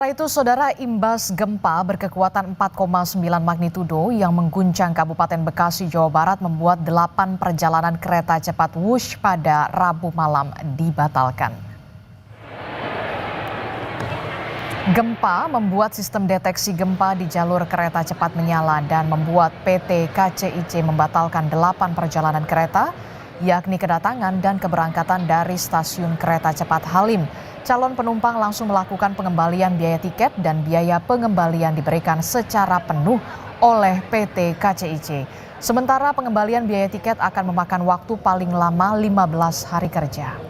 Setelah itu, saudara, imbas gempa berkekuatan 4,9 magnitudo yang mengguncang Kabupaten Bekasi, Jawa Barat membuat 8 perjalanan kereta cepat Wush pada Rabu malam dibatalkan. Gempa membuat sistem deteksi gempa di jalur kereta cepat menyala dan membuat PT KCIC membatalkan 8 perjalanan kereta, yakni kedatangan dan keberangkatan dari stasiun kereta cepat Halim. Calon penumpang langsung melakukan pengembalian biaya tiket dan biaya pengembalian diberikan secara penuh oleh PT KCIC. Sementara pengembalian biaya tiket akan memakan waktu paling lama 15 hari kerja.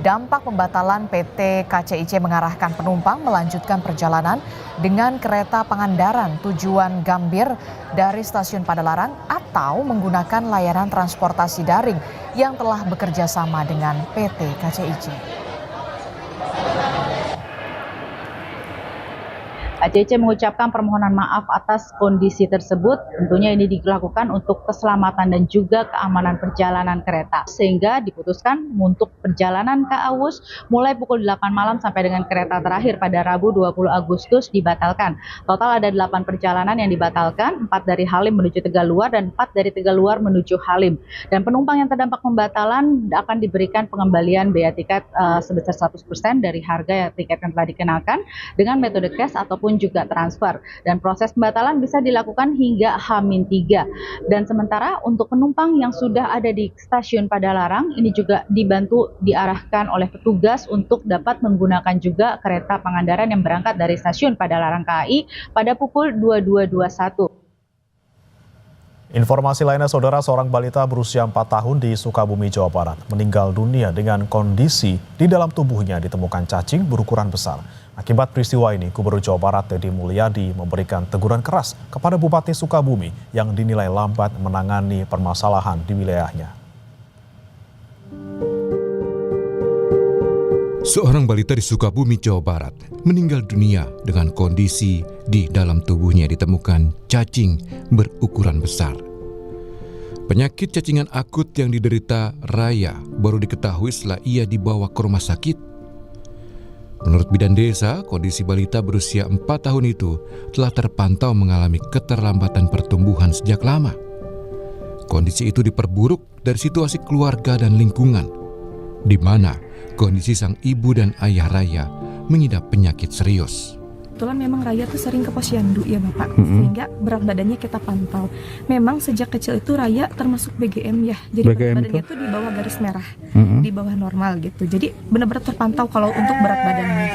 Dampak pembatalan PT KCIC mengarahkan penumpang melanjutkan perjalanan dengan kereta Pangandaran tujuan Gambir dari stasiun Padalarang atau menggunakan layanan transportasi daring yang telah bekerja sama dengan PT KCIC. KCIC mengucapkan permohonan maaf atas kondisi tersebut. Tentunya ini dilakukan untuk keselamatan dan juga keamanan perjalanan kereta. Sehingga diputuskan untuk perjalanan KA Wush mulai pukul 8 malam sampai dengan kereta terakhir pada Rabu 20 Agustus dibatalkan. Total ada 8 perjalanan yang dibatalkan, 4 dari Halim menuju Tegaluar dan 4 dari Tegaluar menuju Halim. Dan penumpang yang terdampak pembatalan akan diberikan pengembalian biaya tiket sebesar 100% dari harga tiket yang telah dikenakan dengan metode cash ataupun juga transfer, dan proses pembatalan bisa dilakukan hingga H-3. Dan sementara untuk penumpang yang sudah ada di stasiun Padalarang ini juga dibantu diarahkan oleh petugas untuk dapat menggunakan juga kereta Pangandaran yang berangkat dari stasiun Padalarang KAI pada pukul 22.21. Informasi lainnya, saudara, seorang balita berusia 4 tahun di Sukabumi, Jawa Barat meninggal dunia dengan kondisi di dalam tubuhnya ditemukan cacing berukuran besar. Akibat peristiwa ini, Gubernur Jawa Barat Deddy Mulyadi memberikan teguran keras kepada Bupati Sukabumi yang dinilai lambat menangani permasalahan di wilayahnya. Seorang balita di Sukabumi, Jawa Barat meninggal dunia dengan kondisi di dalam tubuhnya ditemukan cacing berukuran besar. Penyakit cacingan akut yang diderita Raya baru diketahui setelah ia dibawa ke rumah sakit. Menurut Bidan Desa, kondisi balita berusia 4 tahun itu telah terpantau mengalami keterlambatan pertumbuhan sejak lama. Kondisi itu diperburuk dari situasi keluarga dan lingkungan, di mana kondisi sang ibu dan ayah Raya mengidap penyakit serius. Kebetulan memang Raya tuh sering ke posyandu ya Bapak, sehingga berat badannya kita pantau. Memang sejak kecil itu Raya termasuk BGM ya, jadi berat badannya tuh di bawah garis merah, di bawah normal gitu. Jadi benar-benar terpantau kalau untuk berat badannya.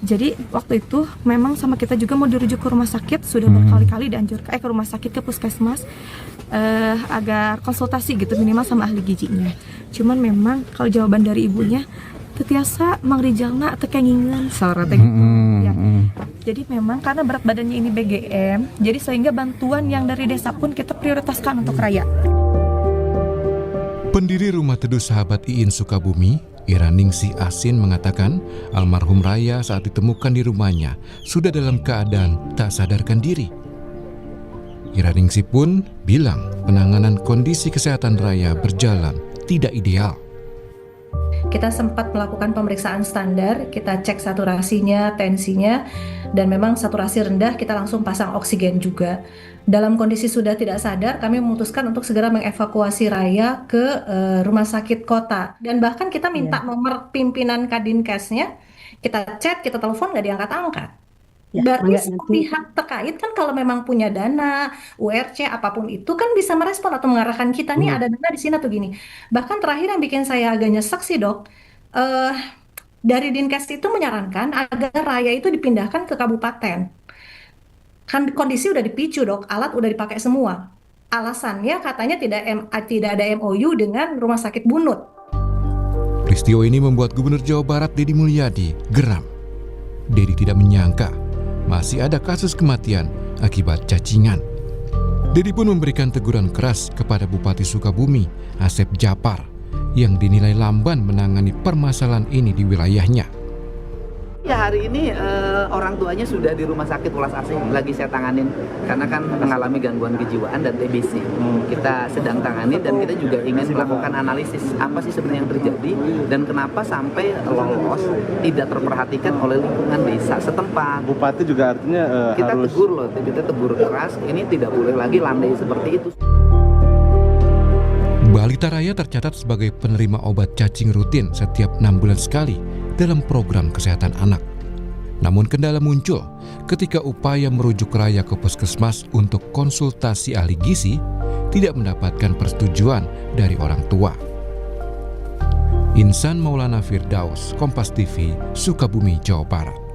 Jadi waktu itu memang sama kita juga mau dirujuk ke rumah sakit, sudah berkali-kali dianjurkan ke rumah sakit, ke puskesmas agar konsultasi gitu minimal sama ahli gizinya. Cuman memang kalau jawaban dari ibunya tetiasa Mang Rijalna tekengingan sorot gitu ya. Jadi memang karena berat badannya ini BGM, jadi sehingga bantuan yang dari desa pun kita prioritaskan untuk Raya. Pendiri Rumah Teduh Sahabat Iin Sukabumi, Iraningsih Asin, mengatakan almarhum Raya saat ditemukan di rumahnya sudah dalam keadaan tak sadarkan diri. Iraningsih pun bilang penanganan kondisi kesehatan Raya berjalan tidak ideal. Kita sempat melakukan pemeriksaan standar, kita cek saturasinya, tensinya, dan memang saturasi rendah, kita langsung pasang oksigen juga. Dalam kondisi sudah tidak sadar, kami memutuskan untuk segera mengevakuasi Raya ke rumah sakit kota. Dan bahkan kita minta nomor pimpinan Kadinkesnya, kita chat, kita telepon, nggak diangkat-angkat. Berarti pihak terkait kan kalau memang punya dana, URC apapun itu kan bisa merespon atau mengarahkan kita nih ada dana di sini atau gini. Bahkan terakhir yang bikin saya agak nyesek sih Dok, dari Dinkes itu menyarankan agar Raya itu dipindahkan ke kabupaten. Kan kondisi udah dipicu Dok, alat udah dipakai semua. Alasannya katanya tidak ada MOU dengan Rumah Sakit Bunut. Peristiwa ini membuat Gubernur Jawa Barat Deddy Mulyadi geram. Deddy tidak menyangka masih ada kasus kematian akibat cacingan. Deddy pun memberikan teguran keras kepada Bupati Sukabumi, Asep Japar, yang dinilai lamban menangani permasalahan ini di wilayahnya. Ya hari ini orang tuanya sudah di rumah sakit Welas Asih, lagi saya tanganin karena kan mengalami gangguan kejiwaan dan TBC. Kita sedang tangani dan kita juga ingin melakukan analisis apa sih sebenarnya yang terjadi dan kenapa sampai lolos tidak terperhatikan oleh lingkungan desa setempat. Bupati juga artinya kita harus tegur loh, kita tegur keras, ini tidak boleh lagi landai seperti itu. Balita Raya tercatat sebagai penerima obat cacing rutin setiap 6 bulan sekali dalam program kesehatan anak. Namun kendala muncul ketika upaya merujuk Raya ke puskesmas untuk konsultasi ahli gizi tidak mendapatkan persetujuan dari orang tua. Insan Maulana Firdaus, Kompas TV, Sukabumi, Jawa Barat.